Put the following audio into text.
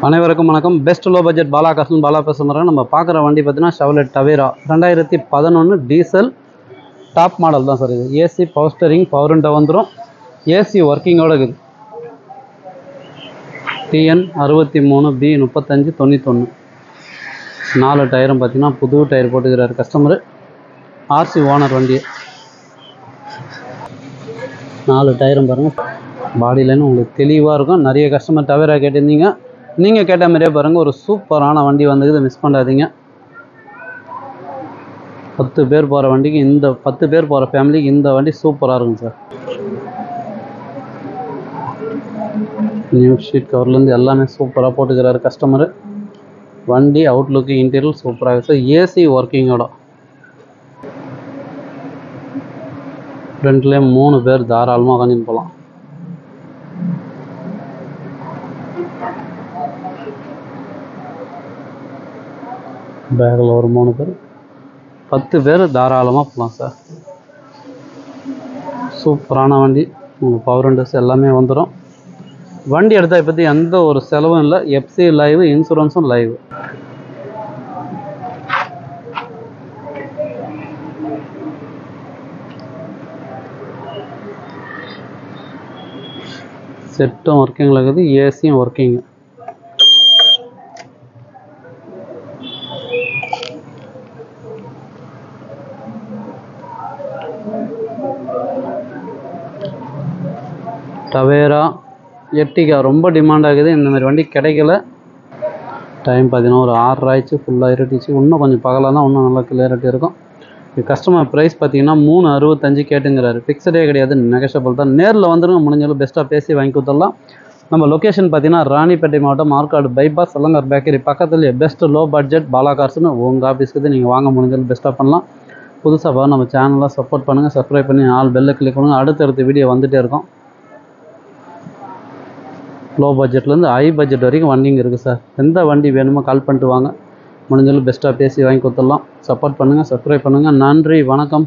அனைவருக்கும் வணக்கம். Best low budget Bala Kasan Bala பேசுகிறேன். நம்ம பார்க்குற வண்டி பார்த்தீங்கன்னா Chevrolet Tavera 2011 diesel top model தான் சார். இது AC power steering power window வந்துடும். ஏசி ஒர்க்கிங்கோட இருக்குது. TN 63B 3591. 4 டயரும் பார்த்தீங்கன்னா புது டயர் போட்டுக்கிறார் கஸ்டமரு. RC ஓனர் வண்டி. 4 டயரும் பாருங்கள். பாடி லைன் உங்களுக்கு தெளிவாக இருக்கும். நிறைய கஸ்டமர் டவேரா கேட்டிருந்தீங்க. நீங்கள் கேட்ட மாதிரியே பாருங்கள், ஒரு சூப்பரான வண்டி வந்துக்குது, மிஸ் பண்ணாதீங்க. 10 பேர் போகிற வண்டிக்கு 10 பேர் போகிற ஃபேமிலிக்கு இந்த வண்டி சூப்பராக இருக்கும் சார். நியூ ஷீட் கவர்லேருந்து எல்லாமே சூப்பராக போட்டுக்கிறாரு கஸ்டமரு. வண்டி அவுட்லுக்கு இன்டீரியல் சூப்பராக இருக்குது சார். ஏசி ஒர்க்கிங்கோட. ஃப்ரண்ட்லேயே 3 பேர் தாராளமாக உட்காந்துன்னு போகலாம். பேக்கில் ஒரு 3 பேர், 10 பேர் தாராளமாக போகலாம் சார். சூப்பரான வண்டி. உங்களுக்கு பவர் விண்டோஸ் எல்லாமே வந்துடும். வண்டி எடுத்தால் பற்றி எந்த ஒரு செலவும் இல்லை. FC லைவ், இன்சூரன்ஸும் லைவ். செட்டும் ஒர்க்கிங்கில் இருக்குது, ஏசியும் ஒர்க்கிங்கு. டவேரா எர்டிகா ரொம்ப டிமாண்ட் ஆகுது. இந்த மாதிரி வண்டி கிடைக்கல. டைம் பார்த்தீங்கன்னா ஒரு 6 ஆயிடுச்சு. ஃபுல்லாக இருட்டுச்சு. இன்னும் கொஞ்சம் பகலாக தான் இன்னும் நல்லா கிளியரிட்டி இருக்கும். கஸ்டமர் ப்ரைஸ் பார்த்தீங்கன்னா 365 கேட்டுங்கிறாரு. ஃபிக்ஸடே கிடையாது, நெகஷபிள் தான். நேரில் வந்துடுங்க, முடிஞ்சாலும் பெஸ்ட்டாக பேசி வாங்கி கொடுத்துடலாம். நம்ம லொக்கேஷன் பார்த்தீங்கன்னா ராணிப்பேட்டை மாவட்டம், ஆற்காடு பைபாஸ், அலங்கார் பேக்கரி பக்கத்துலேயே பெஸ்ட் லோ பட்ஜெட் பாலா கார்ஸ்னு உங்கள் ஆஃபீஸ்க்கு நீங்கள் வாங்க முடிஞ்சாலும் பெஸ்ட்டாக பண்ணலாம். புதுசாக நம்ம சேனலாக சப்போர்ட் பண்ணுங்கள். சப்ஸ்கிரைப் பண்ணி ஆல் பெல்லை கிளிக் பண்ணுங்கள். அடுத்தடுத்த வீடியோ வந்துகிட்டே இருக்கும். லோ பட்ஜெட்லேருந்து ஹை பட்ஜெட் வரைக்கும் வண்டிங்க இருக்குது சார். எந்த வண்டி வேணுமோ கால் பண்ணிட்டு வாங்க. முடிஞ்சாலும் பெஸ்ட்டாக பேசி வாங்கி கொடுத்துடலாம். சப்போர்ட் பண்ணுங்கள், சப்ஸ்கிரைப் பண்ணுங்கள். நன்றி, வணக்கம்.